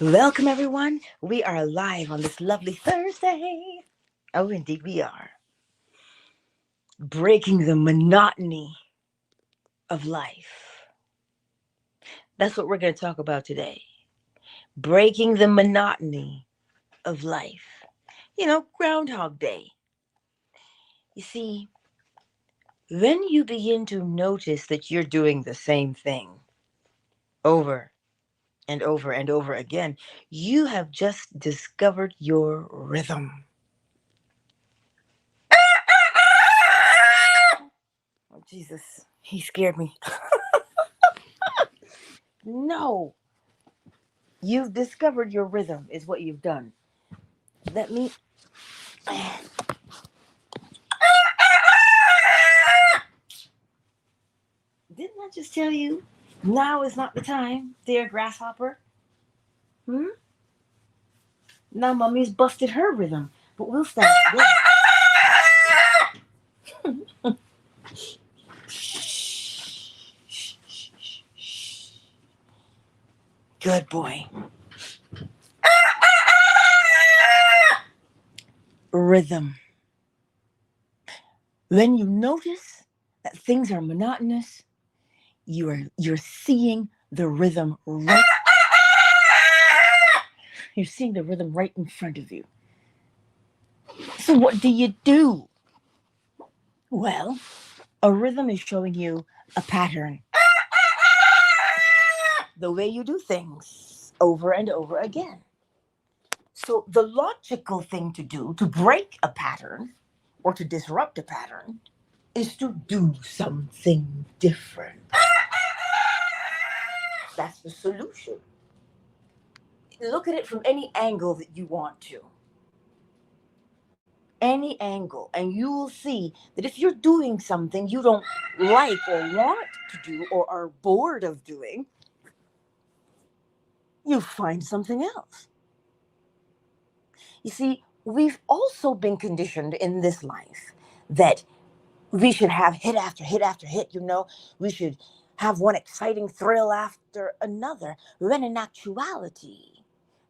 Welcome, everyone. We are live on this lovely Thursday. Oh, indeed, we are. Breaking the monotony of life. That's what we're going to talk about today. Breaking the monotony of life. Groundhog Day. You see, when you begin to notice that you're doing the same thing over and over and over again, you have just discovered your rhythm. Oh, Jesus, he scared me. No, you've discovered your rhythm, is what you've done. Let me. Didn't I just tell you? Now is not the time, dear grasshopper. Hmm? Now mummy's busted her rhythm, but we'll start. Good boy. Rhythm. When you notice that things are monotonous, you're seeing the rhythm right. You're seeing the rhythm right in front of you. So what do? Well, a rhythm is showing you a pattern, the way you do things over and over again. So the logical thing to do to break a pattern or to disrupt a pattern is to do something different. That's the solution. Look at it from any angle that you want to. Any angle, and you will see that if you're doing something you don't like or want to do or are bored of doing, you find something else. You see, we've also been conditioned in this life that we should have hit after hit after hit, we should have one exciting thrill after another, when in actuality,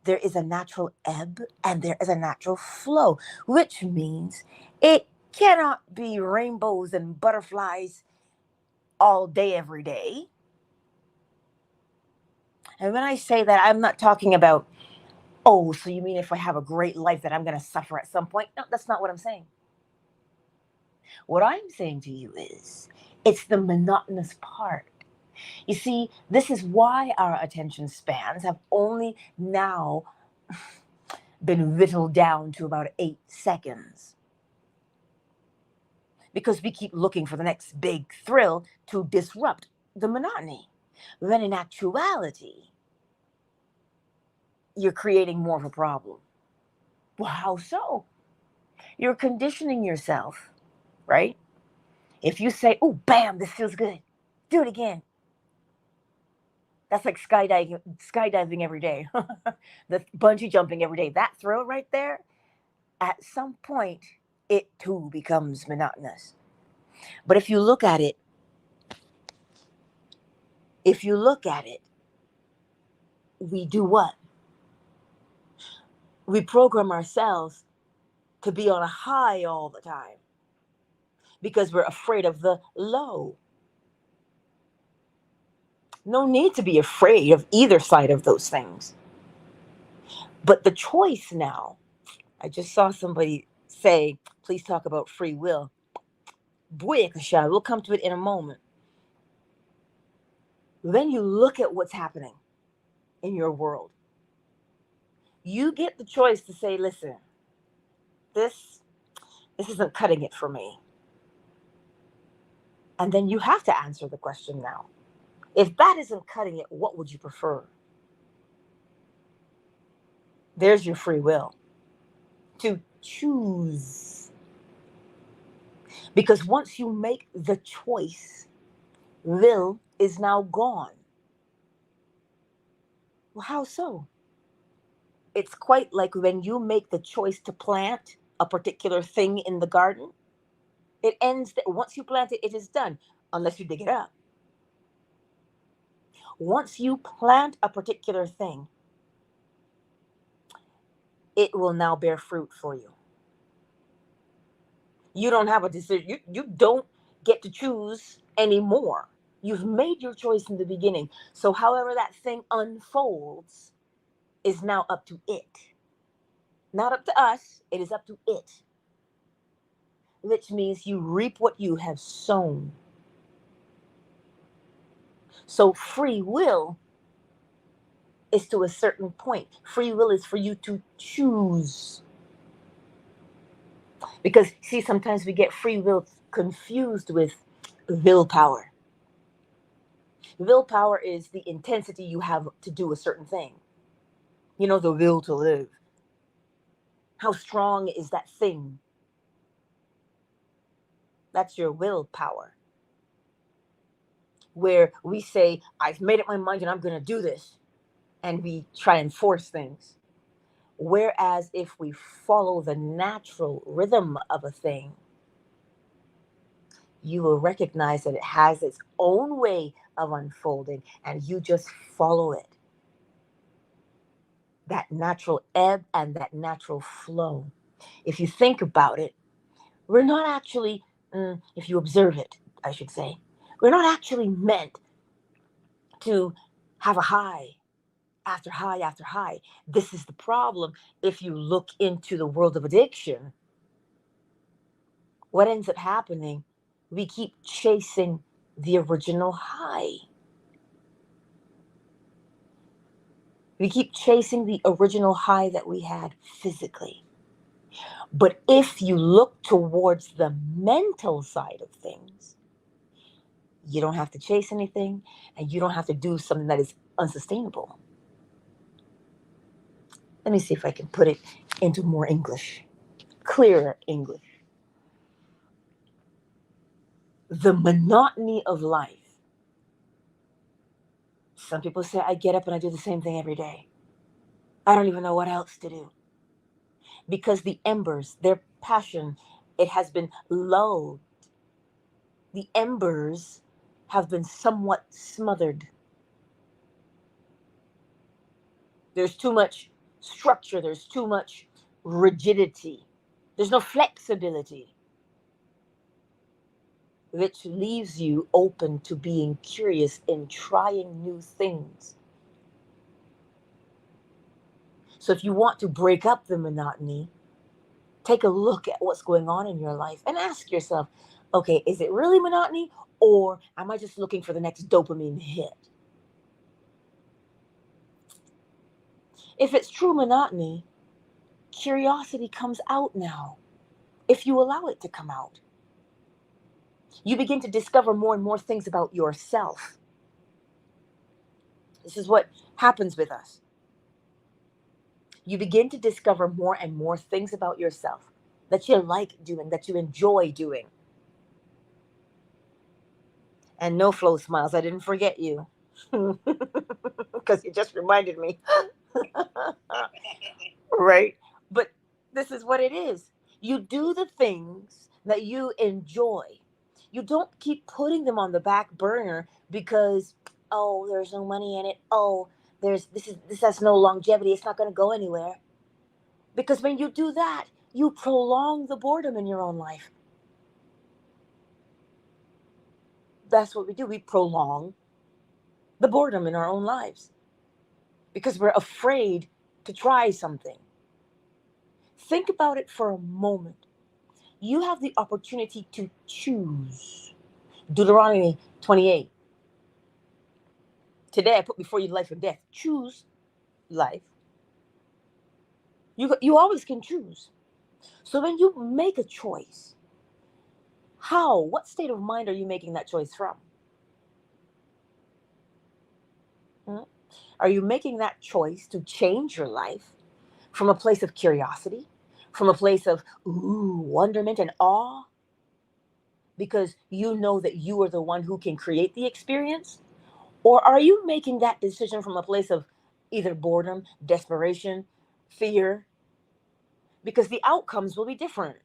there is a natural ebb and there is a natural flow, which means it cannot be rainbows and butterflies all day, every day. And when I say that, I'm not talking about, oh, so you mean if I have a great life that I'm going to suffer at some point? No, that's not what I'm saying. What I'm saying to you is, it's the monotonous part. You see, this is why our attention spans have only now been whittled down to about 8 seconds. Because we keep looking for the next big thrill to disrupt the monotony. When in actuality, you're creating more of a problem. Well, how so? You're conditioning yourself, right? If you say, oh, bam, this feels good, do it again. That's like skydiving every day, the bungee jumping every day. That thrill right there, at some point, it too becomes monotonous. But if you look at it, we do what? We program ourselves to be on a high all the time because we're afraid of the low. No need to be afraid of either side of those things. But the choice now, I just saw somebody say, please talk about free will. Booyakasha, we'll come to it in a moment. When you look at what's happening in your world, you get the choice to say, listen, this isn't cutting it for me. And then you have to answer the question now. If that isn't cutting it, what would you prefer? There's your free will to choose. Because once you make the choice, will is now gone. Well, how so? It's quite like when you make the choice to plant a particular thing in the garden. It ends once you plant it, it is done, unless you dig it up. Once you plant a particular thing, it will now bear fruit for you. You don't have a decision. You don't get to choose anymore. You've made your choice in the beginning. So however that thing unfolds is now up to it. Not up to us, it is up to it. Which means you reap what you have sown. So free will is to a certain point. Free will is for you to choose. Because, see, sometimes we get free will confused with willpower. Willpower is the intensity you have to do a certain thing. You know, the will to live. How strong is that thing? That's your willpower. Where we say, I've made up my mind and I'm going to do this. And we try and force things. Whereas if we follow the natural rhythm of a thing, you will recognize that it has its own way of unfolding and you just follow it. That natural ebb and that natural flow. If you think about it, we're not actually, if you observe it, I should say, we're not actually meant to have a high after high after high. This is the problem. If you look into the world of addiction, what ends up happening, we keep chasing the original high. We keep chasing the original high that we had physically. But if you look towards the mental side of things, you don't have to chase anything and you don't have to do something that is unsustainable. Let me see if I can put it into more English, clearer English. The monotony of life. Some people say, I get up and I do the same thing every day. I don't even know what else to do. Because the embers, their passion, it has been lulled. The embers have been somewhat smothered. There's too much structure. There's too much rigidity. There's no flexibility, which leaves you open to being curious and trying new things. So if you want to break up the monotony, take a look at what's going on in your life and ask yourself, okay, is it really monotony or am I just looking for the next dopamine hit? If it's true monotony, curiosity comes out now, if you allow it to come out. You begin to discover more and more things about yourself. This is what happens with us. You begin to discover more and more things about yourself that you like doing, that you enjoy doing. And no, Flow smiles, I didn't forget you. Because you just reminded me. Right? But this is what it is. You do the things that you enjoy. You don't keep putting them on the back burner because, oh, there's no money in it. Oh, this has no longevity. It's not going to go anywhere. Because when you do that, you prolong the boredom in your own life. That's what we do. We prolong the boredom in our own lives because we're afraid to try something. Think about it for a moment. You have the opportunity to choose. Deuteronomy 28. Today I put before you life and death. Choose life. You always can choose. So when you make a choice, what state of mind are you making that choice from? Are you making that choice to change your life from a place of curiosity, from a place of wonderment and awe, because you know that you are the one who can create the experience? Or are you making that decision from a place of either boredom, desperation, fear? Because the outcomes will be different.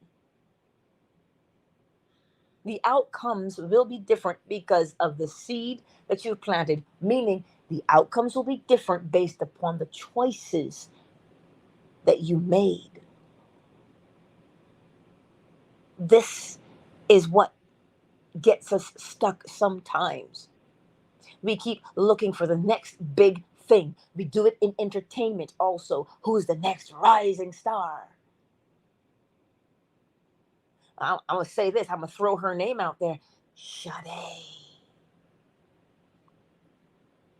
The outcomes will be different because of the seed that you've planted, meaning the outcomes will be different based upon the choices that you made. This is what gets us stuck sometimes. We keep looking for the next big thing. We do it in entertainment also. Who's the next rising star? I'm going to say this. I'm going to throw her name out there. Sade.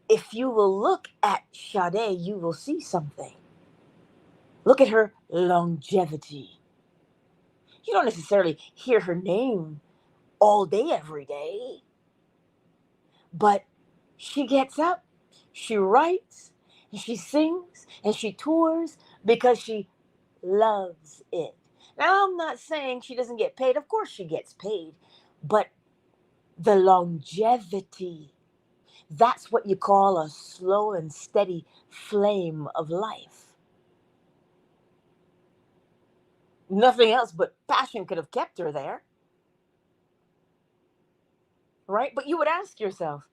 If you will look at Sade, you will see something. Look at her longevity. You don't necessarily hear her name all day, every day. But she gets up, she writes, and she sings, and she tours because she loves it. Now, I'm not saying she doesn't get paid. Of course she gets paid. But the longevity, that's what you call a slow and steady flame of life. Nothing else but passion could have kept her there. Right? But you would ask yourself,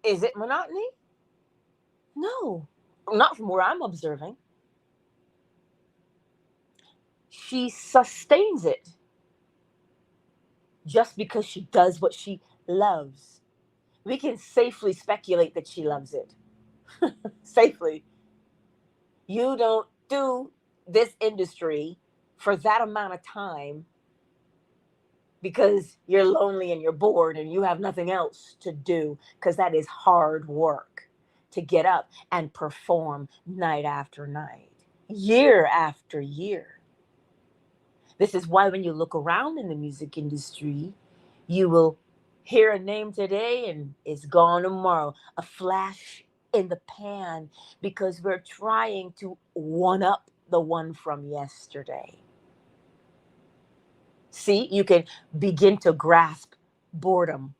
is it monotony? No, not from where I'm observing. She sustains it just because she does what she loves. We can safely speculate that she loves it. Safely. You don't do this industry for that amount of time because you're lonely and you're bored and you have nothing else to do, because that is hard work to get up and perform night after night, year after year. This is why when you look around in the music industry, you will hear a name today and it's gone tomorrow, a flash in the pan, because we're trying to one up the one from yesterday. See, you can begin to grasp boredom,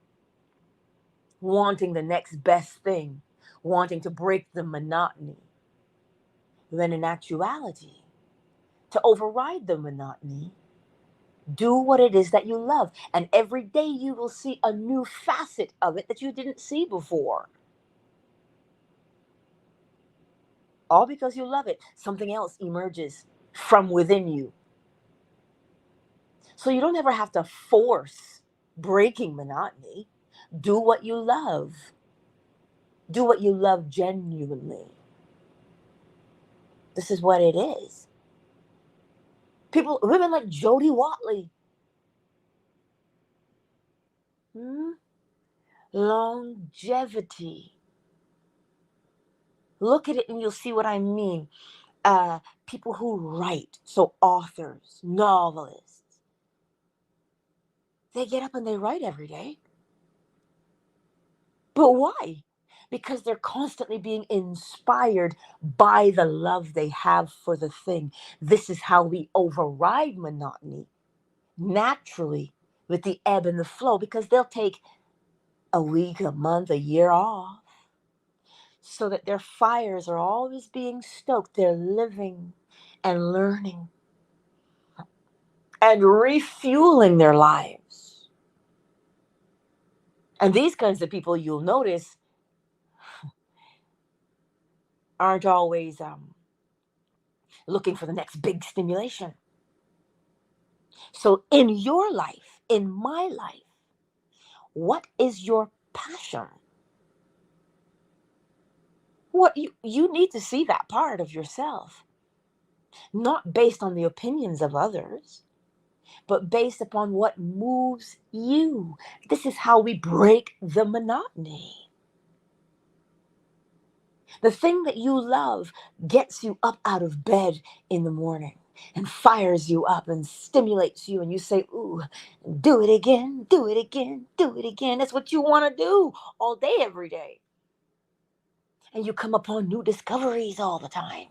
wanting the next best thing, wanting to break the monotony. When in actuality, to override the monotony, do what it is that you love. And every day you will see a new facet of it that you didn't see before. All because you love it. Something else emerges from within you. So you don't ever have to force breaking monotony. Do what you love. Do what you love genuinely. This is what it is. Women like Jody Watley. Longevity. Look at it and you'll see what I mean. People who write, so authors, novelists, they get up and they write every day. But why? Because they're constantly being inspired by the love they have for the thing. This is how we override monotony naturally with the ebb and the flow, because they'll take a week, a month, a year off so that their fires are always being stoked. They're living and learning and refueling their lives. And these kinds of people, you'll notice, aren't always looking for the next big stimulation. So in your life, in my life, what is your passion? What you need to see that part of yourself, not based on the opinions of others, but based upon what moves you. This is how we break the monotony. The thing that you love gets you up out of bed in the morning and fires you up and stimulates you, and you say, ooh, do it again, do it again, do it again. That's what you want to do all day, every day. And you come upon new discoveries all the time.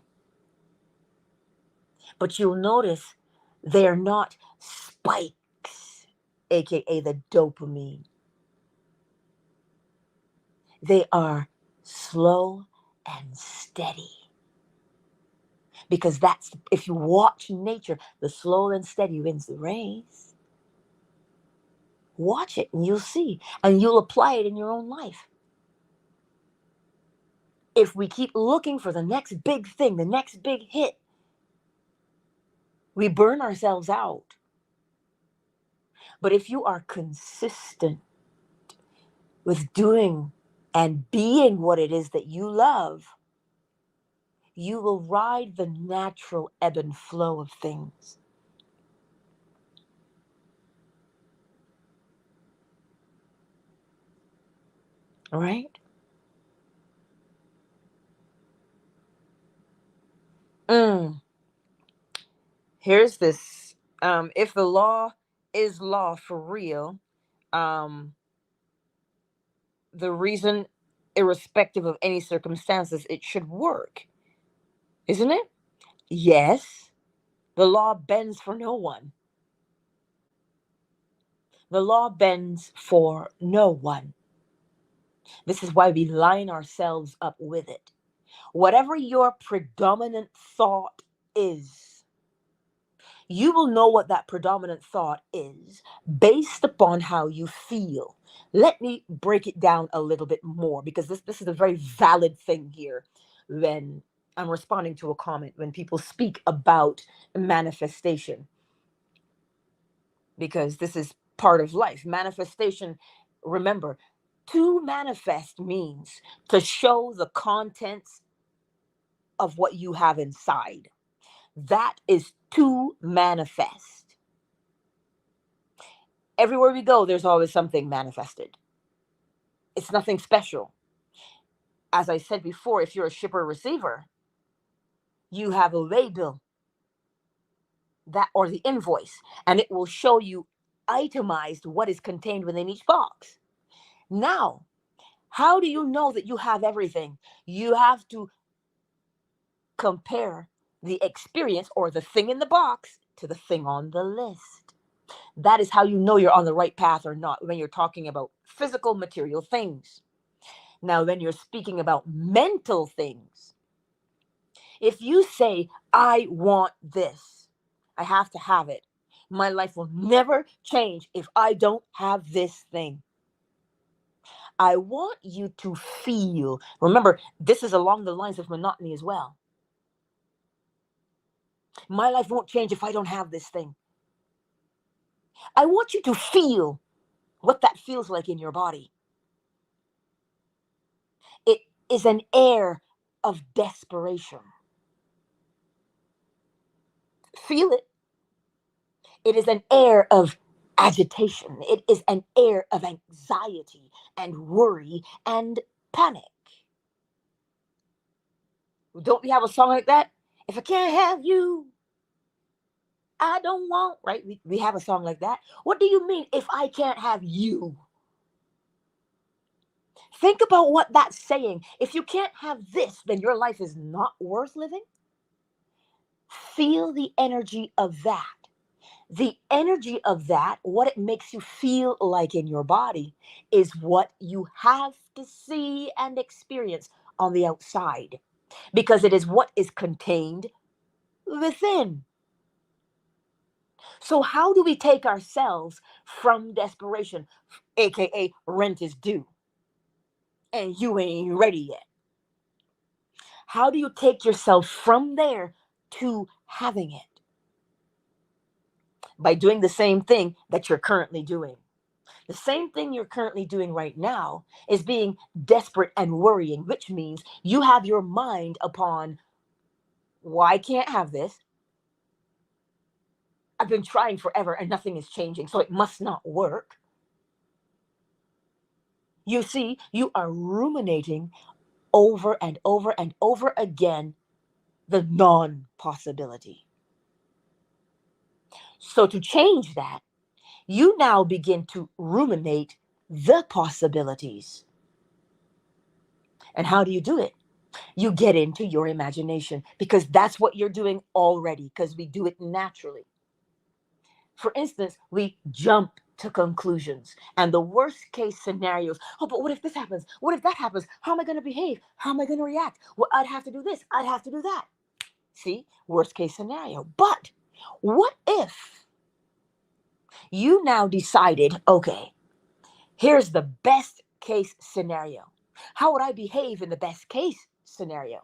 But you'll notice they're not spikes, aka the dopamine. They are slow and steady. Because that's, if you watch nature, the slow and steady wins the race. Watch it and you'll see, and you'll apply it in your own life. If we keep looking for the next big thing, the next big hit, We burn ourselves out. But if you are consistent with doing and being what it is that you love, you will ride the natural ebb and flow of things. All right? Here's this. If the law is law for real, um, the reason, irrespective of any circumstances, it should work, isn't it? Yes, the law bends for no one. The law bends for no one. This is why we line ourselves up with it. Whatever your predominant thought is, you will know what that predominant thought is based upon how you feel. Let me break it down a little bit more, because this is a very valid thing here when I'm responding to a comment, when people speak about manifestation, because this is part of life. Manifestation, remember, to manifest means to show the contents of what you have inside. That is to manifest. Everywhere we go, there's always something manifested. It's nothing special. As I said before, if you're a shipper receiver, you have a label, that or the invoice, and it will show you itemized what is contained within each box. Now, how do you know that you have everything? You have to compare the experience or the thing in the box to the thing on the list. That is how you know you're on the right path or not, when you're talking about physical material things. Now, when you're speaking about mental things, if you say, I want this, I have to have it, my life will never change if I don't have this thing. I want you to feel, remember, this is along the lines of monotony as well. My life won't change if I don't have this thing. I want you to feel what that feels like in your body. It is an air of desperation. Feel it. It is an air of agitation. It is an air of anxiety and worry and panic. Don't we have a song like that? If I can't have you, I don't want, right? We have a song like that. What do you mean if I can't have you? Think about what that's saying. If you can't have this, then your life is not worth living. Feel the energy of that. The energy of that, what it makes you feel like in your body, is what you have to see and experience on the outside, because it is what is contained within. So, how do we take ourselves from desperation, aka rent is due, and you ain't ready yet? How do you take yourself from there to having it? By doing the same thing that you're currently doing. The same thing you're currently doing right now is being desperate and worrying, which means you have your mind upon, well, I can't have this. I've been trying forever and nothing is changing, so it must not work. You see, you are ruminating over and over and over again the non possibility. So, to change that, you now begin to ruminate the possibilities. And how do you do it? You get into your imagination, because that's what you're doing already, because we do it naturally. For instance, we jump to conclusions and the worst case scenarios. Oh, but what if this happens? What if that happens? How am I going to behave? How am I going to react? Well, I'd have to do this. I'd have to do that. See, worst case scenario. But what if you now decided, okay, here's the best case scenario. How would I behave in the best case scenario?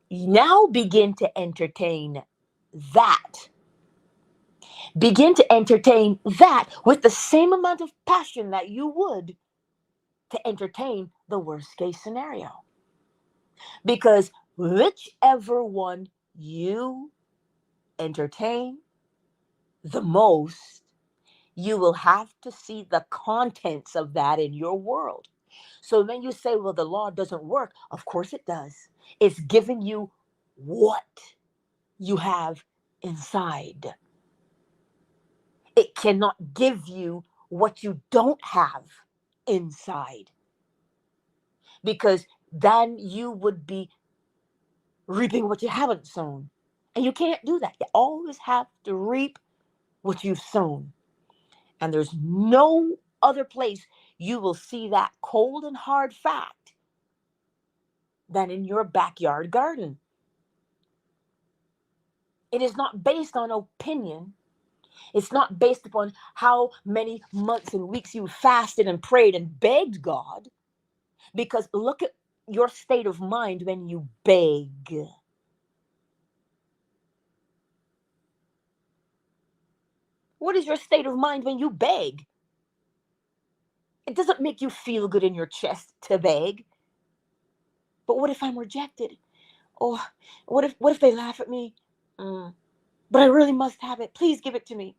Now begin to entertain that Begin to entertain that with the same amount of passion that you would to entertain the worst case scenario. Because whichever one you entertain the most, you will have to see the contents of that in your world. So when you say, well, the law doesn't work, of course it does. It's giving you what you have inside. It cannot give you what you don't have inside, because then you would be reaping what you haven't sown. And you can't do that. You always have to reap what you've sown. And there's no other place you will see that cold and hard fact than in your backyard garden. It is not based on opinion. It's not based upon how many months and weeks you fasted and prayed and begged God. Because look at your state of mind when you beg. What is your state of mind when you beg? It doesn't make you feel good in your chest to beg. But what if I'm rejected? Oh, what if they laugh at me? But I really must have it. Please give it to me.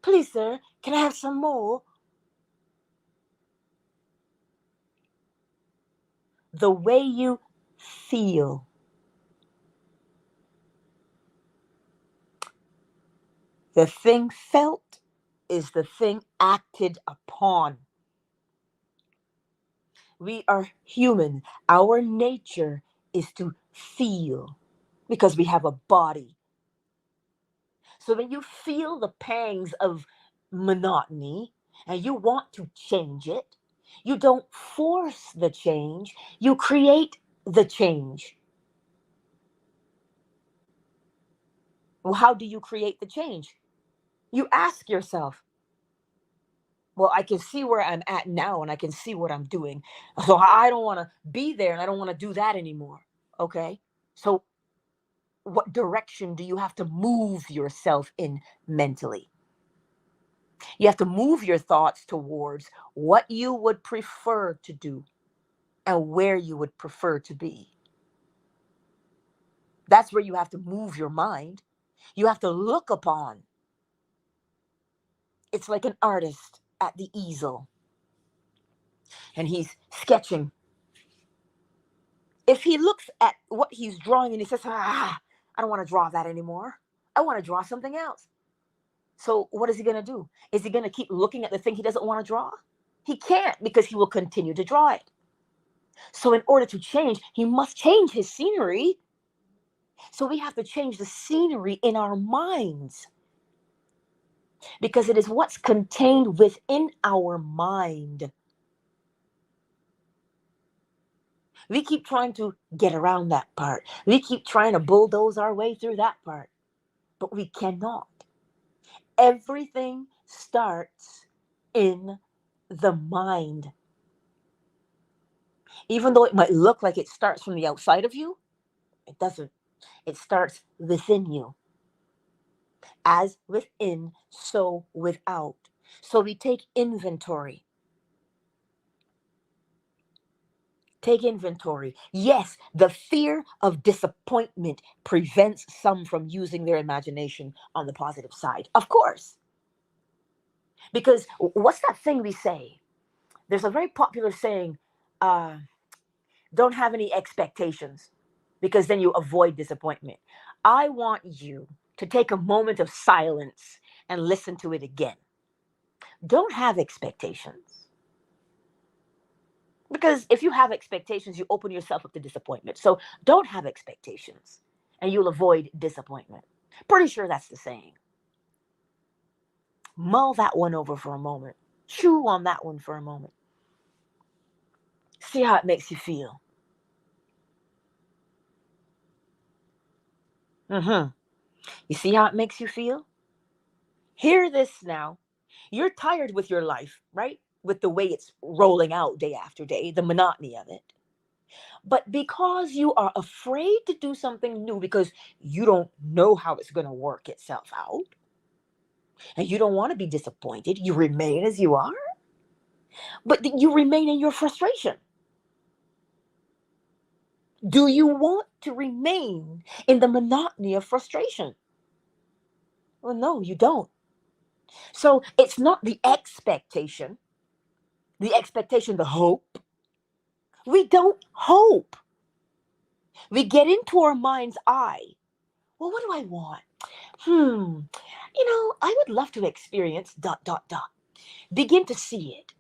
Please, sir, can I have some more? The way you feel. The thing felt is the thing acted upon. We are human. Our nature is to feel because we have a body. So when you feel the pangs of monotony and you want to change it, you don't force the change, you create the change. Well, how do you create the change? You ask yourself, well, I can see where I'm at now and I can see what I'm doing. So I don't want to be there and I don't want to do that anymore. Okay. So what direction do you have to move yourself in mentally? You have to move your thoughts towards what you would prefer to do and where you would prefer to be. That's where you have to move your mind. You have to look upon. It's like an artist at the easel and he's sketching. If he looks at what he's drawing and he says, I don't want to draw that anymore. I want to draw something else. So what is he going to do? Is he going to keep looking at the thing he doesn't want to draw? He can't, because he will continue to draw it. So in order to change, he must change his scenery. So we have to change the scenery in our minds, because it is what's contained within our mind. We keep trying to get around that part. We keep trying to bulldoze our way through that part, but we cannot. Everything starts in the mind. Even though it might look like it starts from the outside of you, it doesn't. It starts within you. As within, so without. So we take inventory. Take inventory. Yes, the fear of disappointment prevents some from using their imagination on the positive side. Of course. Because what's that thing we say? There's a very popular saying, don't have any expectations, because then you avoid disappointment. I want you to take a moment of silence and listen to it again. Don't have expectations. Because if you have expectations, you open yourself up to disappointment. So don't have expectations and you'll avoid disappointment. Pretty sure that's the saying. Mull that one over for a moment. Chew on that one for a moment. See how it makes you feel. You see how it makes you feel? Hear this now. You're tired with your life, right? With the way it's rolling out day after day, the monotony of it. But because you are afraid to do something new because you don't know how it's going to work itself out, and you don't want to be disappointed, you remain as you are, but you remain in your frustration. Do you want to remain in the monotony of frustration? Well, no, you don't. So it's not the expectation, the hope. We don't hope. We get into our mind's eye. Well, what do I want? I would love to experience dot, dot, dot. Begin to see it.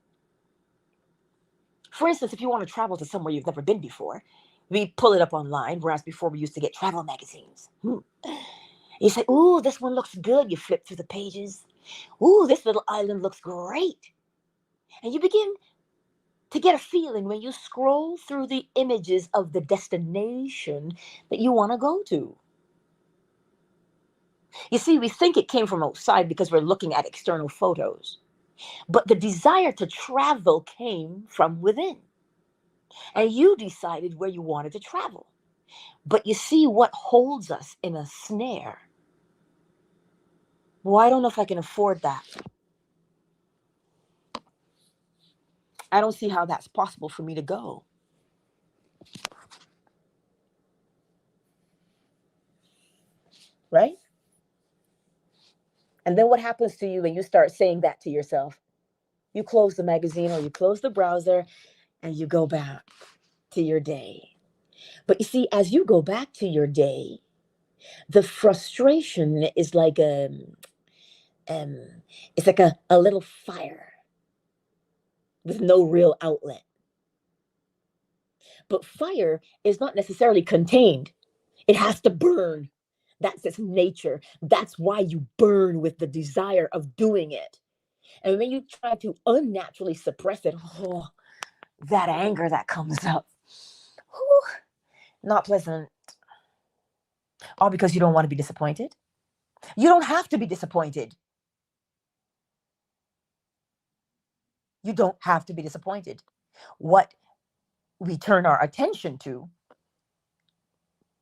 For instance, if you want to travel to somewhere you've never been before, we pull it up online, whereas before we used to get travel magazines. You say, ooh, this one looks good. You flip through the pages. Ooh, this little island looks great. And you begin to get a feeling when you scroll through the images of the destination that you want to go to. You see, we think it came from outside because we're looking at external photos. But the desire to travel came from within. And you decided where you wanted to travel. But you see what holds us in a snare. Well, I don't know if I can afford that. I don't see how that's possible for me to go. Right? And then what happens to you when you start saying that to yourself? You close the magazine or you close the browser and you go back to your day. But you see, as you go back to your day, the frustration is like um, it's like a little fire with no real outlet. But fire is not necessarily contained. It has to burn. That's its nature. That's why you burn with the desire of doing it. And when you try to unnaturally suppress it, oh, that anger that comes up, whew, not pleasant. All because you don't want to be disappointed. You don't have to be disappointed. You don't have to be disappointed. What we turn our attention to,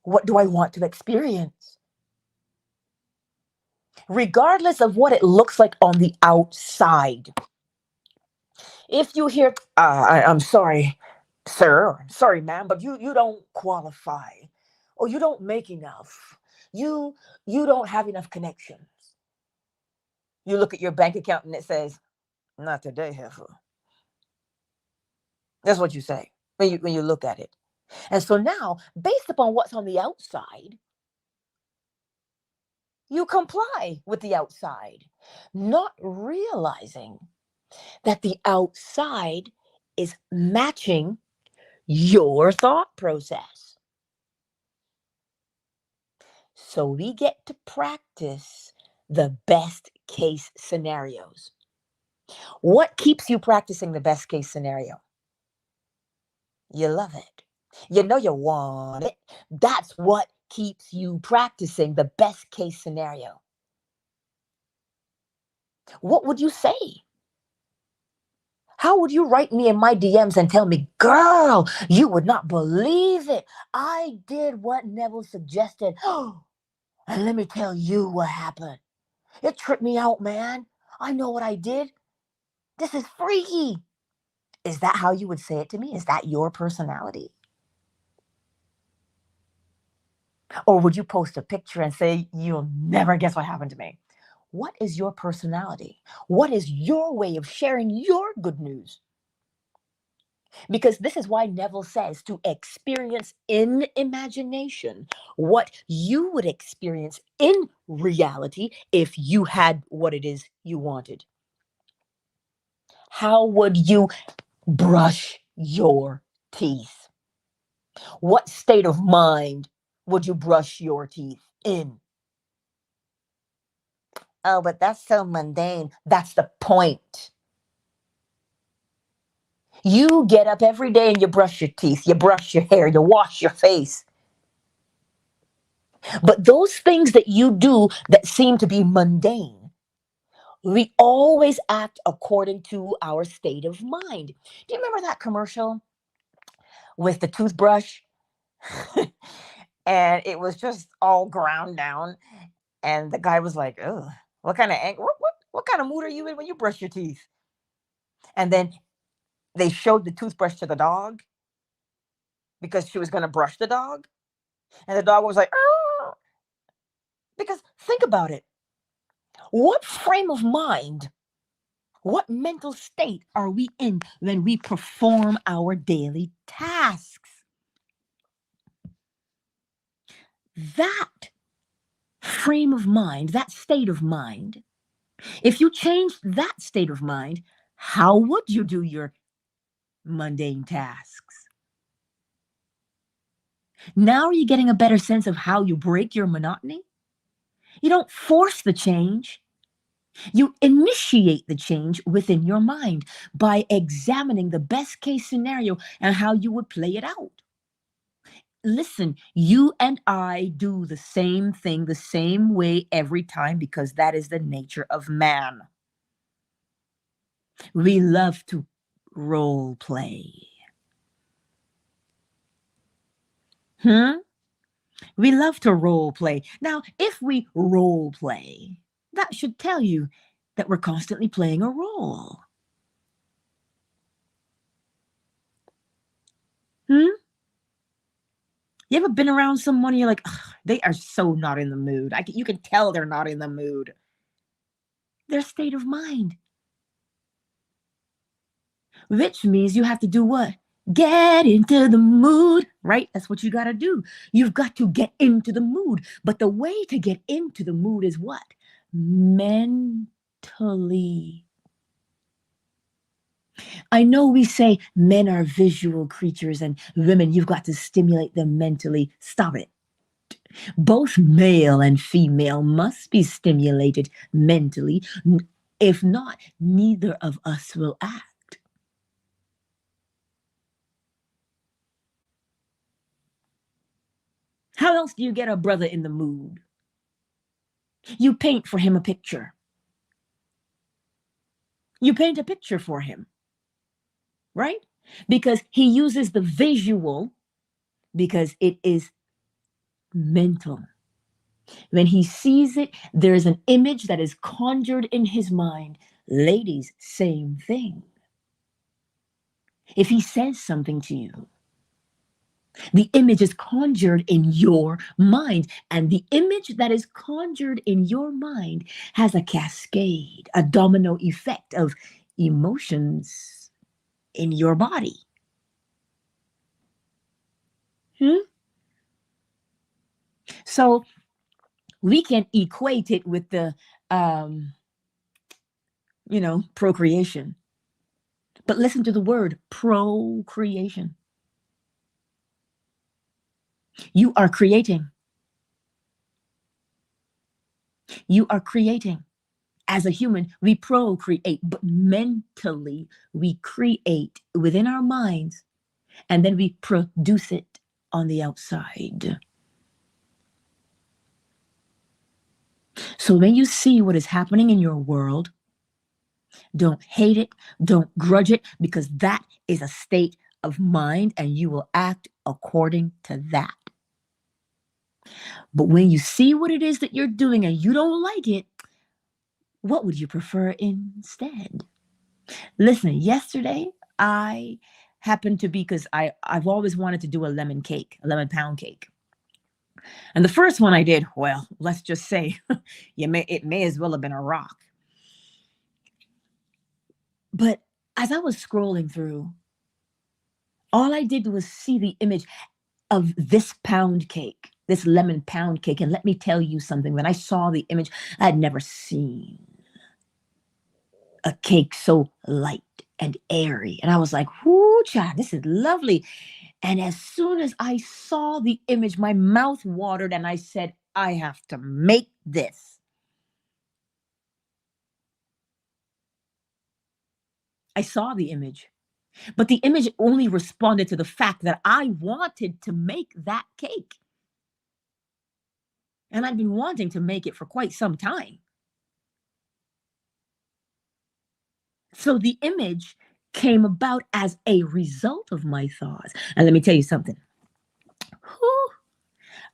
what do I want to experience? Regardless of what it looks like on the outside. If you hear, I'm sorry, sir, or I'm sorry, ma'am, but you don't qualify, or you don't make enough. You you don't have enough connections. You look at your bank account and it says, not today, heifer. That's what you say when you look at it. And so now, based upon what's on the outside, you comply with the outside, not realizing that the outside is matching your thought process. So we get to practice the best case scenarios. What keeps you practicing the best case scenario? You love it. You know you want it. That's what keeps you practicing the best case scenario. What would you say? How would you write me in my DMs and tell me, girl, you would not believe it. I did what Neville suggested. And let me tell you what happened. It tripped me out, man. I know what I did. This is freaky. Is that how you would say it to me? Is that your personality? Or would you post a picture and say, you'll never guess what happened to me? What is your personality? What is your way of sharing your good news? Because this is why Neville says to experience in imagination what you would experience in reality if you had what it is you wanted. How would you brush your teeth? What state of mind would you brush your teeth in? Oh, but that's so mundane. That's the point. You get up every day and you brush your teeth, you brush your hair, you wash your face. But those things that you do that seem to be mundane, we always act according to our state of mind. Do you remember that commercial with the toothbrush. And it was just all ground down. And the guy was like, "Oh, what kind of what kind of mood are you in when you brush your teeth?" And then they showed the toothbrush to the dog because she was going to brush the dog, and the dog was like, "Arr!" Because think about it. What frame of mind, what mental state are we in when we perform our daily tasks? That frame of mind, that state of mind, if you change that state of mind, how would you do your mundane tasks? Now are you getting a better sense of how you break your monotony? You don't force the change. You initiate the change within your mind by examining the best case scenario and how you would play it out. Listen, you and I do the same thing the same way every time because that is the nature of man. We love to role play. We love to role play. Now, if we role play, that should tell you that we're constantly playing a role. You ever been around someone and you're like, they are so not in the mood. You can tell they're not in the mood. Their state of mind. Which means you have to do what? Get into the mood, right? That's what you got to do. You've got to get into the mood. But the way to get into the mood is what? Mentally. I know we say men are visual creatures and women, you've got to stimulate them mentally. Stop it. Both male and female must be stimulated mentally. If not, neither of us will act. How else do you get a brother in the mood? You paint for him a picture. You paint a picture for him, right? Because he uses the visual because it is mental. When he sees it, there's an image that is conjured in his mind. Ladies, same thing. If he says something to you, the image is conjured in your mind. And the image that is conjured in your mind has a cascade, a domino effect of emotions in your body. So we can equate it with the, procreation. But listen to the word procreation. You are creating. You are creating. As a human, we procreate, but mentally, we create within our minds, and then we produce it on the outside. So when you see what is happening in your world, don't hate it, don't grudge it, because that is a state of mind, and you will act according to that. But when you see what it is that you're doing and you don't like it, what would you prefer instead? Listen, yesterday I happened to be, because I've always wanted to do a lemon pound cake. And the first one I did, well, let's just say it may as well have been a rock. But as I was scrolling through, all I did was see the image of this pound cake, this lemon pound cake. And let me tell you something, when I saw the image, I had never seen a cake so light and airy. And I was like, whoo, child, this is lovely. And as soon as I saw the image, my mouth watered and I said, I have to make this. I saw the image, but the image only responded to the fact that I wanted to make that cake. And I've been wanting to make it for quite some time. So the image came about as a result of my thoughts. And let me tell you something. Whew,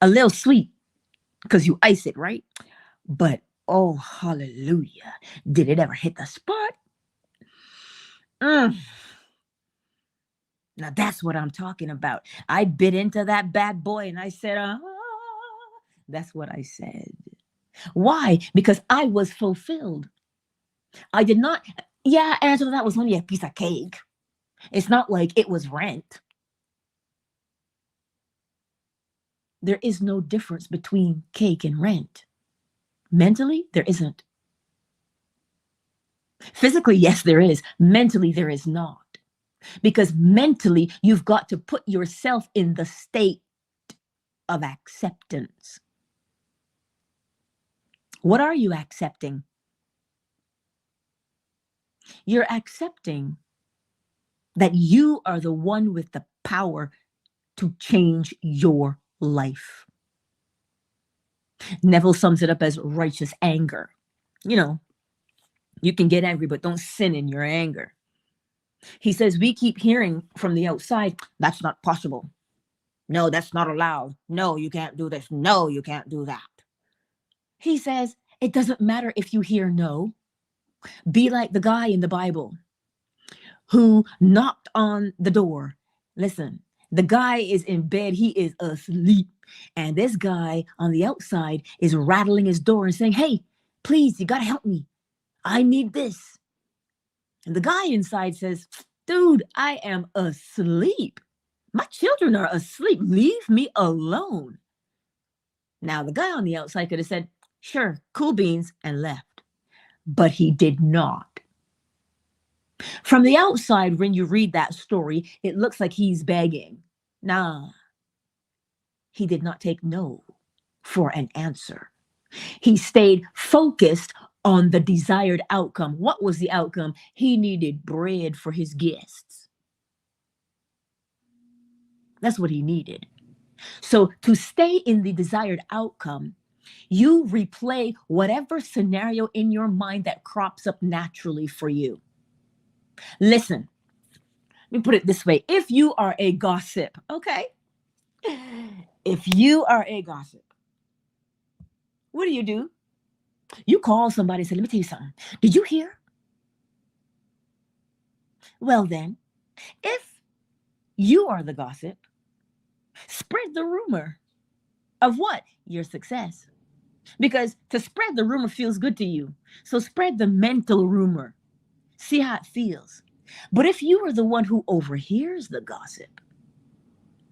a little sweet because you ice it, right? But oh, hallelujah. Did it ever hit the spot? Mm. Now that's what I'm talking about. I bit into that bad boy and I said, that's what I said. Why? Because I was fulfilled. I did not, yeah, Angela, that was only a piece of cake. It's not like it was rent. There is no difference between cake and rent. Mentally, there isn't. Physically, yes, there is. Mentally, there is not. Because mentally, you've got to put yourself in the state of acceptance. What are you accepting? You're accepting that you are the one with the power to change your life. Neville sums it up as righteous anger. You know, you can get angry, but don't sin in your anger. He says, we keep hearing from the outside, that's not possible. No, that's not allowed. No, you can't do this. No, you can't do that. He says, it doesn't matter if you hear no. Be like the guy in the Bible who knocked on the door. Listen, the guy is in bed. He is asleep. And this guy on the outside is rattling his door and saying, hey, please, you got to help me. I need this. And the guy inside says, dude, I am asleep. My children are asleep. Leave me alone. Now, the guy on the outside could have said, sure, cool beans, and left. But he did not. From the outside, when you read that story, it looks like he's begging. Nah, he did not take no for an answer. He stayed focused on the desired outcome. What was the outcome? He needed bread for his guests. That's what he needed. So to stay in the desired outcome, you replay whatever scenario in your mind that crops up naturally for you. Listen, let me put it this way. If you are a gossip, okay? If you are a gossip, what do? You call somebody and say, let me tell you something. Did you hear? Well then, if you are the gossip, spread the rumor of what? Your success. Because to spread the rumor feels good to you. So spread the mental rumor. See how it feels. But if you are the one who overhears the gossip,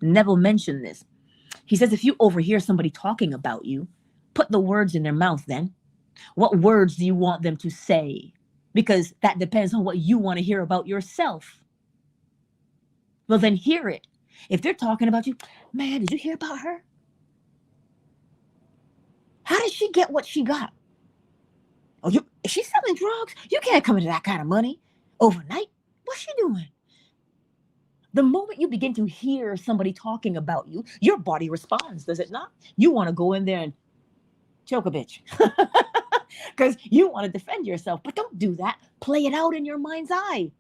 Neville mentioned this. He says, if you overhear somebody talking about you, put the words in their mouth then. What words do you want them to say? Because that depends on what you want to hear about yourself. Well, then hear it. If they're talking about you, man, did you hear about her? How did she get what she got? Oh, is she selling drugs? You can't come into that kind of money overnight. What's she doing? The moment you begin to hear somebody talking about you, your body responds, does it not? You want to go in there and choke a bitch because you want to defend yourself. But don't do that. Play it out in your mind's eye.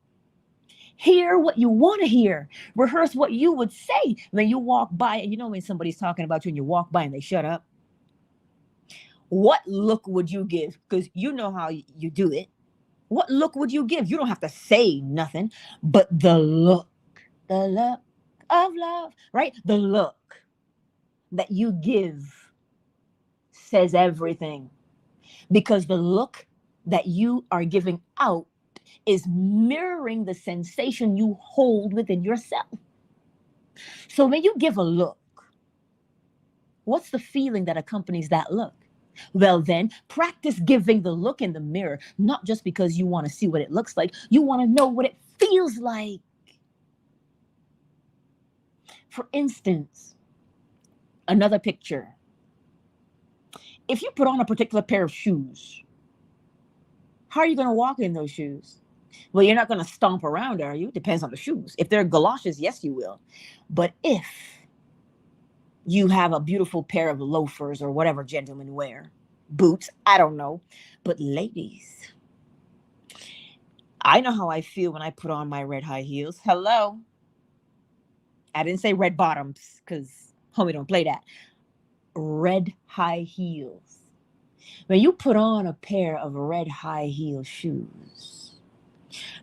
Hear what you want to hear. Rehearse what you would say when you walk by. And you know when somebody's talking about you and you walk by and they shut up? What look would you give? Because you know how you do it. What look would you give? You don't have to say nothing, but the look of love, right? The look that you give says everything, because the look that you are giving out is mirroring the sensation you hold within yourself. So when you give a look, what's the feeling that accompanies that look? Well, then practice giving the look in the mirror, not just because you want to see what it looks like. You want to know what it feels like. For instance, another picture. If you put on a particular pair of shoes, how are you going to walk in those shoes? Well, you're not going to stomp around, are you? Depends on the shoes. If they're galoshes, yes, you will. But if you have a beautiful pair of loafers or whatever gentlemen wear, boots, I don't know. But ladies, I know how I feel when I put on my red high heels. Hello. I didn't say red bottoms because homie don't play that. Red high heels. When you put on a pair of red high heel shoes,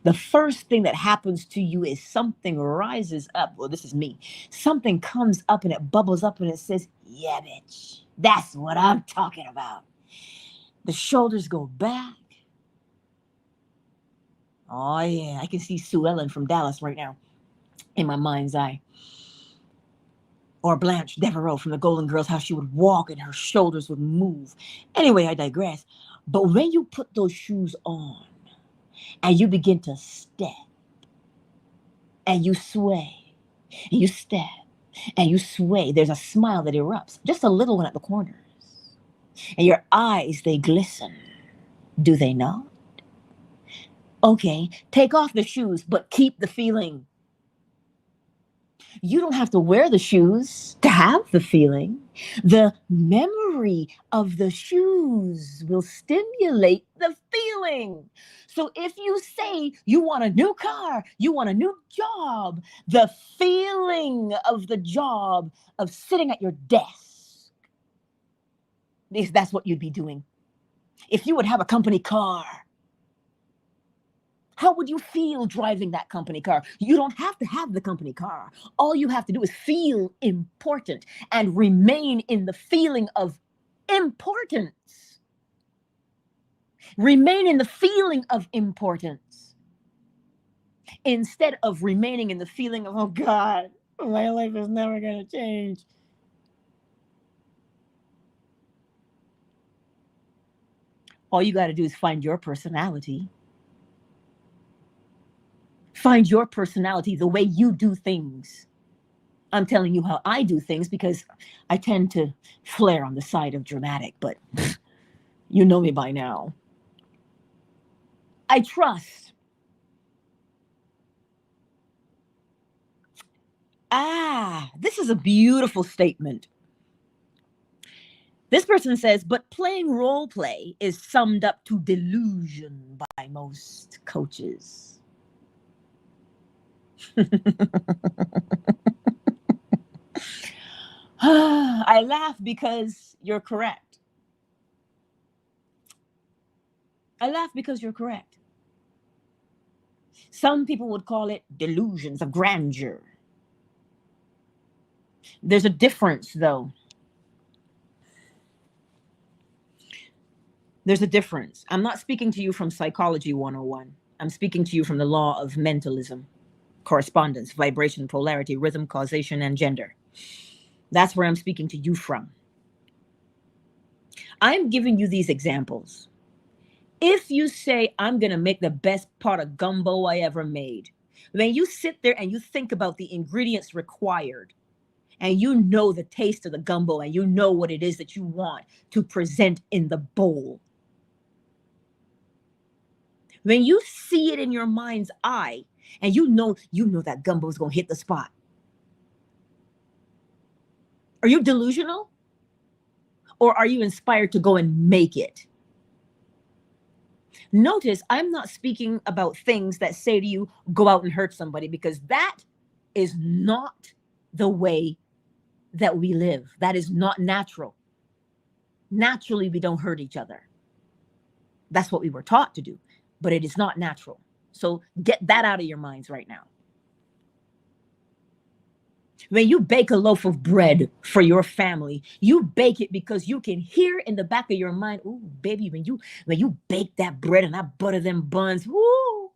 the first thing that happens to you is something rises up. Well, this is me. Something comes up and it bubbles up and it says, yeah, bitch. That's what I'm talking about. The shoulders go back. Oh, yeah. I can see Sue Ellen from Dallas right now in my mind's eye. Or Blanche Devereaux from the Golden Girls, how she would walk and her shoulders would move. Anyway, I digress. But when you put those shoes on and you begin to step and you sway and you step and you sway, there's a smile that erupts, just a little one at the corners. And your eyes, they glisten. Do they not? Okay, take off the shoes, but keep the feeling. You don't have to wear the shoes to have the feeling. The memory of the shoes will stimulate the feeling. So if you say you want a new car, you want a new job, the feeling of the job of sitting at your desk, that's what you'd be doing. If you would have a company car, how would you feel driving that company car? You don't have to have the company car. All you have to do is feel important and remain in the feeling of importance. Remain in the feeling of importance instead of remaining in the feeling of, oh God, my life is never going to change. All you got to do is find your personality. Find your personality, the way you do things. I'm telling you how I do things because I tend to flare on the side of dramatic, but you know me by now. I trust. This is a beautiful statement. This person says, but playing role play is summed up to delusion by most coaches. I laugh because you're correct. I laugh because you're correct. Some people would call it delusions of grandeur. There's a difference, though. There's a difference. I'm not speaking to you from Psychology 101. I'm speaking to you from the law of mentalism, correspondence, vibration, polarity, rhythm, causation, and gender. That's where I'm speaking to you from. I'm giving you these examples. If you say, I'm going to make the best pot of gumbo I ever made, when you sit there and you think about the ingredients required, and you know the taste of the gumbo, and you know what it is that you want to present in the bowl, when you see it in your mind's eye, and you know that gumbo is going to hit the spot, are you delusional? Or are you inspired to go and make it? Notice I'm not speaking about things that say to you, go out and hurt somebody, because that is not the way that we live. That is not natural. Naturally, we don't hurt each other. That's what we were taught to do, but it is not natural. So get that out of your minds right now. When you bake a loaf of bread for your family, you bake it because you can hear in the back of your mind, ooh, baby, when you bake that bread and I butter them buns, woo,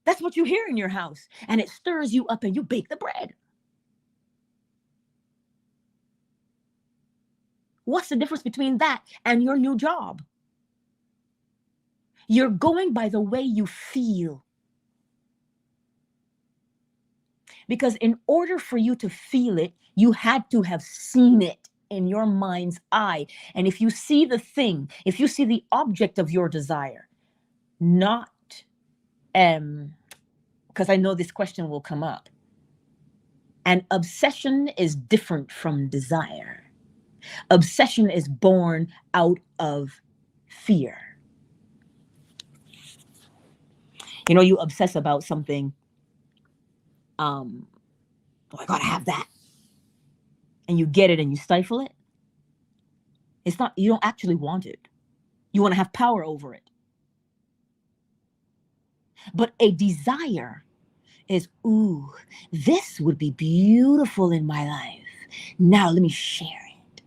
that's what you hear in your house. And it stirs you up and you bake the bread. What's the difference between that and your new job? You're going by the way you feel. Because in order for you to feel it, you had to have seen it in your mind's eye. And if you see the thing, if you see the object of your desire, not, because I know this question will come up. And obsession is different from desire. Obsession is born out of fear. You know, you obsess about something. Oh, I gotta have that. And you get it and you stifle it. It's not, you don't actually want it. You want to have power over it. But a desire is, ooh, this would be beautiful in my life. Now let me share it.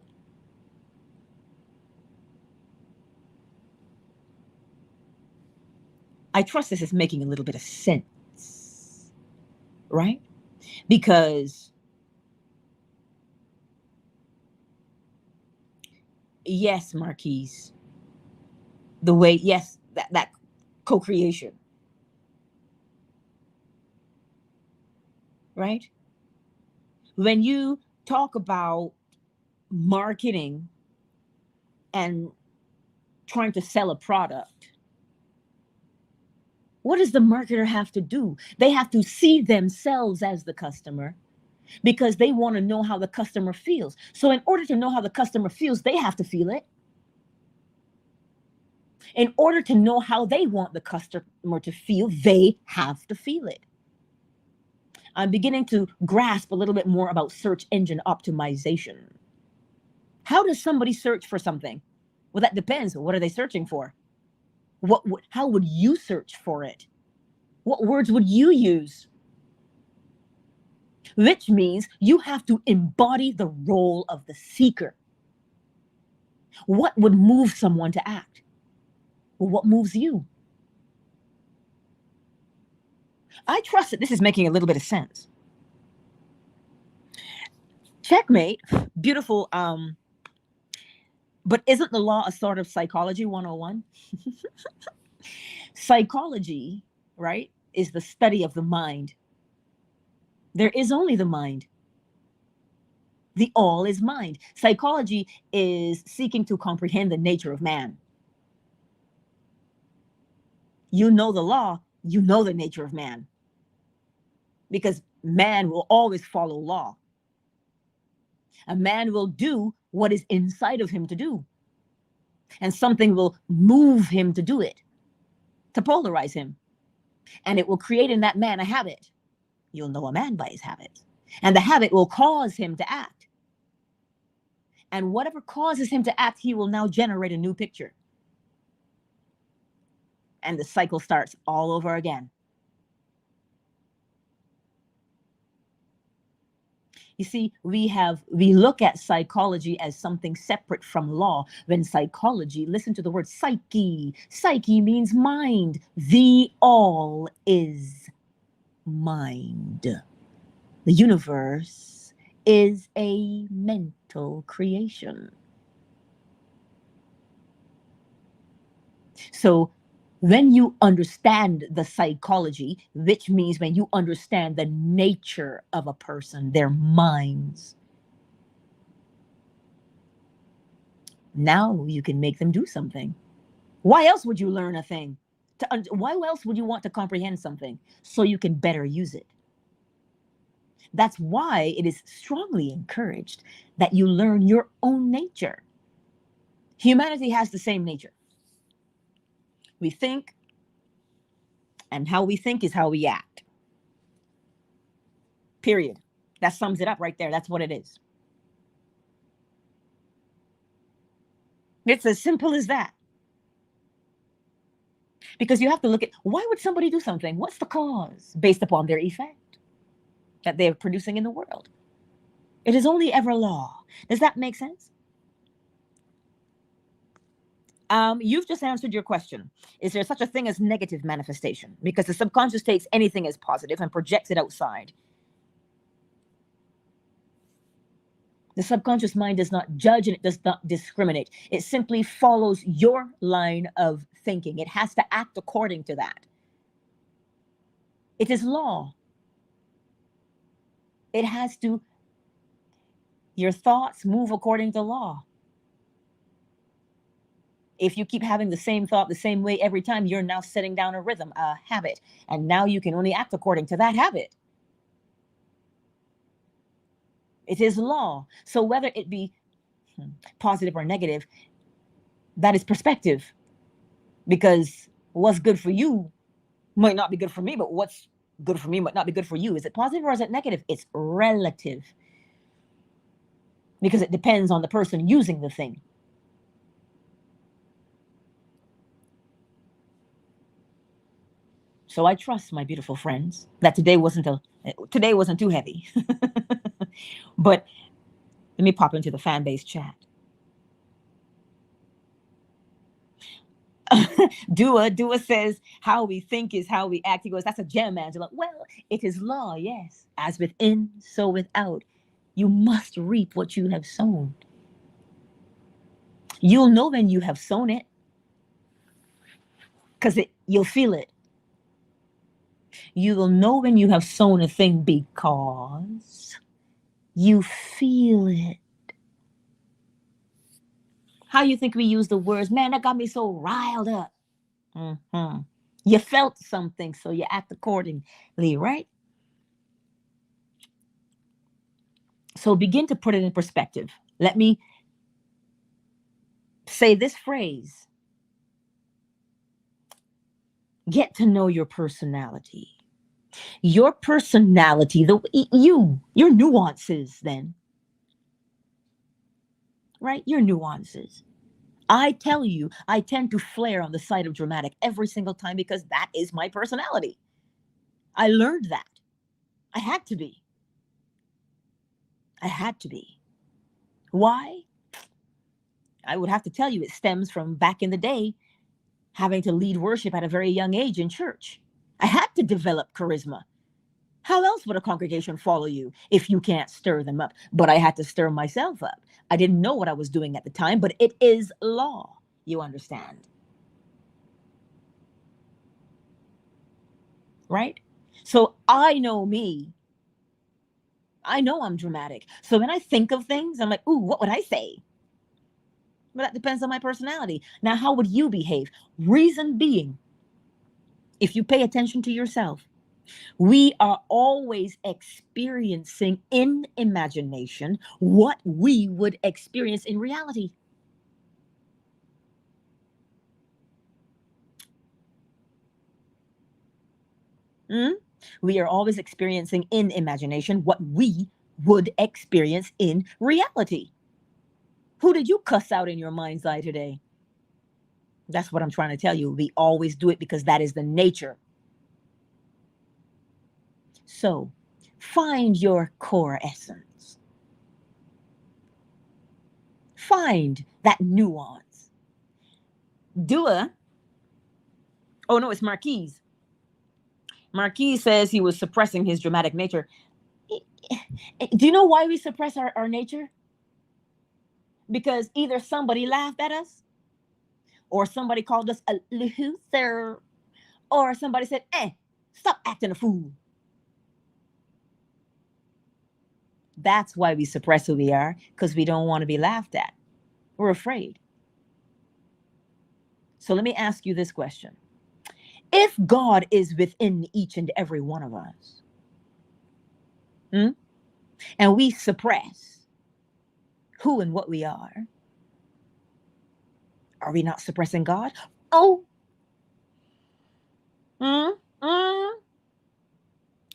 I trust this is making a little bit of sense, right? Because yes, Marquise, the way, yes, that co-creation, right? When you talk about marketing and trying to sell a product, what does the marketer have to do? They have to see themselves as the customer because they want to know how the customer feels. So in order to know how the customer feels, they have to feel it. In order to know how they want the customer to feel, they have to feel it. I'm beginning to grasp a little bit more about search engine optimization. How does somebody search for something? Well, that depends. What are they searching for? How would you search for it? What words would you use? Which means you have to embody the role of the seeker. What would move someone to act? Well, what moves you? I trust that this is making a little bit of sense. Checkmate, beautiful. But isn't the law a sort of psychology 101? Psychology, right, is the study of the mind. There is only the mind. The all is mind. Psychology is seeking to comprehend the nature of man. You know the law, you know the nature of man. Because man will always follow law. A man will do what is inside of him to do. And something will move him to do it, to polarize him. And it will create in that man a habit. You'll know a man by his habits. And the habit will cause him to act. And whatever causes him to act, he will now generate a new picture. And the cycle starts all over again. You see, we look at psychology as something separate from law. When psychology, listen to the word psyche. Psyche means mind. The all is mind. The universe is a mental creation. So when you understand the psychology, which means when you understand the nature of a person, their minds, now you can make them do something. Why else would you learn a thing? Why else would you want to comprehend something? So you can better use it. That's why it is strongly encouraged that you learn your own nature. Humanity has the same nature. We think, and how we think is how we act. Period. That sums it up right there. That's what it is. It's as simple as that. Because you have to look at, why would somebody do something? What's the cause based upon their effect that they're producing in the world? It is only ever law. Does that make sense? You've just answered your question. Is there such a thing as negative manifestation? Because the subconscious takes anything as positive and projects it outside. The subconscious mind does not judge and it does not discriminate. It simply follows your line of thinking. It has to act according to that. It is law. It has to, your thoughts move according to law. If you keep having the same thought the same way every time, you're now setting down a rhythm, a habit. And now you can only act according to that habit. It is law. So whether it be positive or negative, that is perspective. Because what's good for you might not be good for me, but what's good for me might not be good for you. Is it positive or is it negative? It's relative, because it depends on the person using the thing. So I trust, my beautiful friends, that today wasn't too heavy. But let me pop into the fan base chat. Dua says, how we think is how we act. He goes, that's a gem, Angela. Well, it is law, yes. As within, so without. You must reap what you have sown. You'll know when you have sown it, because you'll feel it. You will know when you have sown a thing because you feel it. How you think we use the words, man, that got me so riled up. Mm-hmm. You felt something, so you act accordingly, right? So begin to put it in perspective. Let me say this phrase. Get to know your personality. Your personality, your nuances then. Right? Your nuances. I tell you, I tend to flare on the side of dramatic every single time because that is my personality. I learned that. I had to be. I had to be. Why? I would have to tell you, it stems from back in the day, having to lead worship at a very young age in church. I had to develop charisma. How else would a congregation follow you if you can't stir them up? But I had to stir myself up. I didn't know what I was doing at the time, but it is law. You understand? Right? So I know me. I know I'm dramatic. So when I think of things, I'm like, ooh, what would I say? But that depends on my personality. Now, how would you behave? Reason being, if you pay attention to yourself, we are always experiencing in imagination what we would experience in reality. We are always experiencing in imagination what we would experience in reality. Who did you cuss out in your mind's eye today? That's what I'm trying to tell you. We always do it because that is the nature. So find your core essence. Find that nuance. Dua. Oh no, it's Marquise. Marquise says he was suppressing his dramatic nature. Do you know why we suppress our nature? Because either somebody laughed at us, or somebody called us a loser, or somebody said, stop acting a fool. That's why we suppress who we are, because we don't want to be laughed at. We're afraid. So let me ask you this question. If God is within each and every one of us, and we suppress who and what we are we not suppressing God? Oh.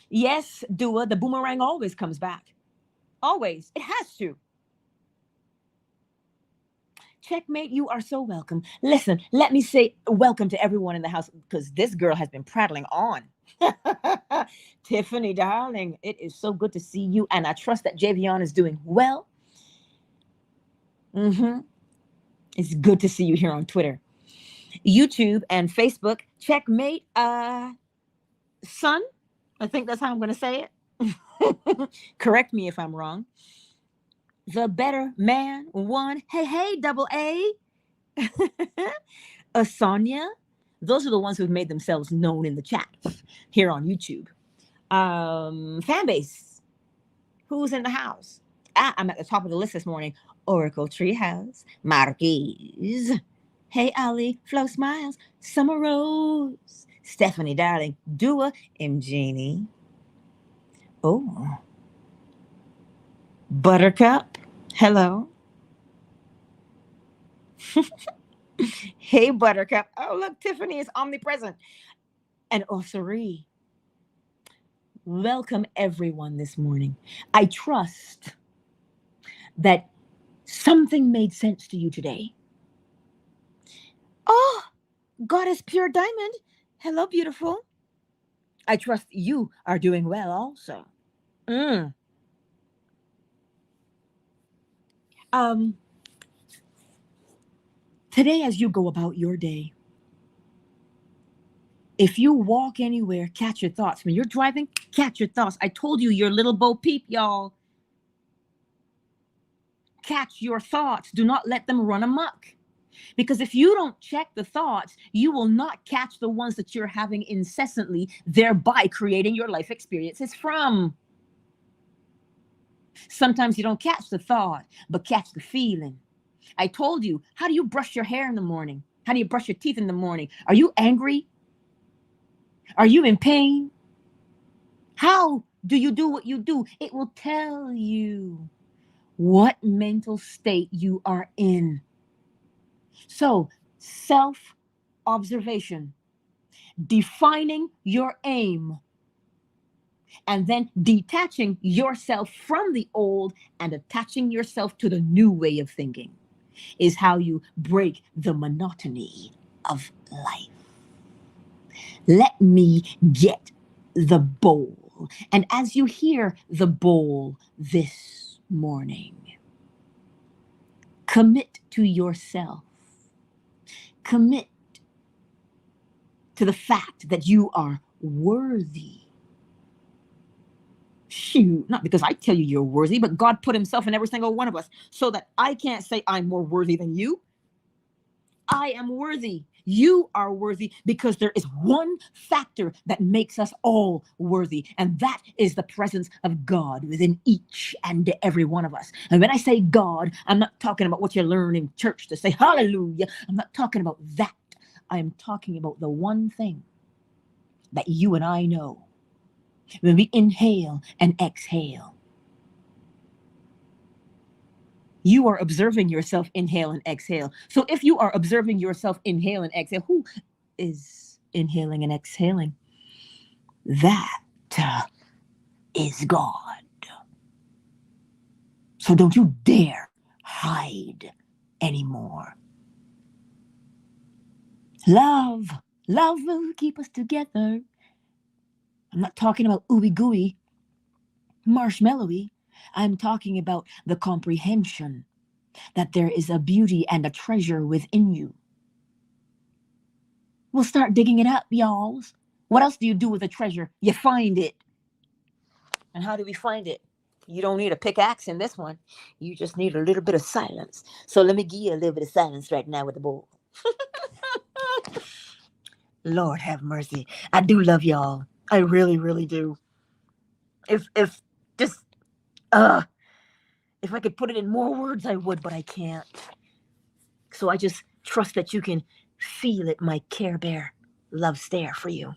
Yes, Dua, the boomerang always comes back. Always. It has to. Checkmate, you are so welcome. Listen, let me say welcome to everyone in the house, because this girl has been prattling on. Tiffany, darling, it is so good to see you, and I trust that Javion is doing well. It's good to see you here on Twitter, YouTube, and Facebook. Checkmate, son, I think that's how I'm going to say it. Correct me if I'm wrong. The better man one. Hey, double A. Sonia. Those are the ones who've made themselves known in the chat here on YouTube. Fan base. Who's in the house? I'm at the top of the list this morning. Oracle Treehouse. Marquise. Hey, Ali. Flo Smiles. Summer Rose. Stephanie, darling. Dua. Mgenie. Oh. Buttercup. Hello. Hey, Buttercup. Oh, look, Tiffany is omnipresent. and Osiri. Welcome everyone this morning. I trust that something made sense to you today. Oh, Goddess Pure Diamond. Hello, beautiful. I trust you are doing well also. Mm. Um, Today, as you go about your day, if you walk anywhere, catch your thoughts. When you're driving, catch your thoughts. I told you, your little Bo Peep, y'all. Catch your thoughts. Do not let them run amok. Because if you don't check the thoughts, you will not catch the ones that you're having incessantly, thereby creating your life experiences from. Sometimes you don't catch the thought, but catch the feeling. I told you, how do you brush your hair in the morning? How do you brush your teeth in the morning? Are you angry? Are you in pain? How do you do what you do? It will tell you what mental state you are in. So, self observation, defining your aim, and then detaching yourself from the old and attaching yourself to the new way of thinking is how you break the monotony of life. Let me get the bowl. And as you hear the bowl this morning, commit to yourself. Commit to the fact that you are worthy. Shoot, not because I tell you you're worthy, but God put himself in every single one of us so that I can't say I'm more worthy than you. I am worthy. You are worthy because there is one factor that makes us all worthy, and that is the presence of God within each and every one of us. And when I say God, I'm not talking about what you learn in church to say hallelujah. I'm not talking about that. I am talking about the one thing that you and I know. When we inhale and exhale, you are observing yourself inhale and exhale. So if you are observing yourself inhale and exhale, who is inhaling and exhaling? That is God. So don't you dare hide anymore. Love, love will keep us together. I'm not talking about ooey gooey, marshmallowy. I'm talking about the comprehension that there is a beauty and a treasure within you. We'll start digging it up, y'all. What else do you do with a treasure? You find it. And how do we find it? You don't need a pickaxe in this one. You just need a little bit of silence. So let me give you a little bit of silence right now with the bowl. Lord have mercy. I do love y'all. I really, really do. If just if I could put it in more words, I would, but I can't. So I just trust that you can feel it, my Care Bear love stare for you.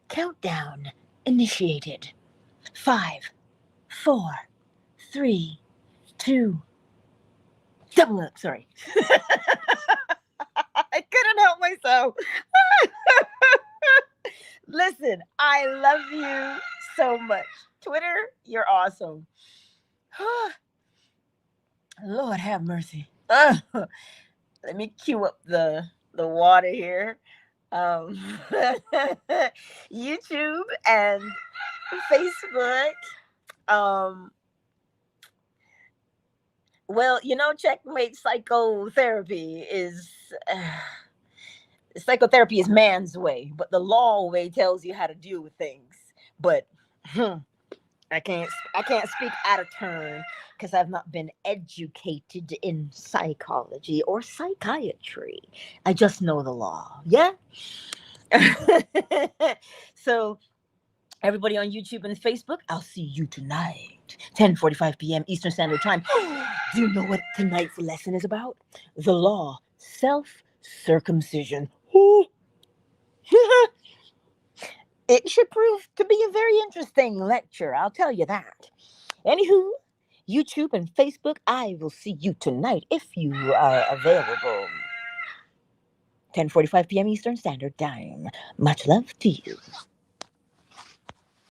Countdown initiated. 5, 4, 3, 2. Double up. Sorry. I couldn't help myself. Listen, I love you so much. Twitter, you're awesome. Lord have mercy. Let me cue up the water here. YouTube and Facebook. Well, checkmate psychotherapy is psychotherapy is man's way, but the law way tells you how to deal with things. But I can't speak out of turn because I've not been educated in psychology or psychiatry. I just know the law. Yeah. So everybody on YouTube and Facebook, I'll see you tonight, 10:45 p.m. Eastern Standard Time. Do you know what tonight's lesson is about? The law, self-circumcision. It should prove to be a very interesting lecture, I'll tell you that. Anywho, YouTube and Facebook, I will see you tonight if you are available. 10:45 p.m. Eastern Standard Time. Much love to you.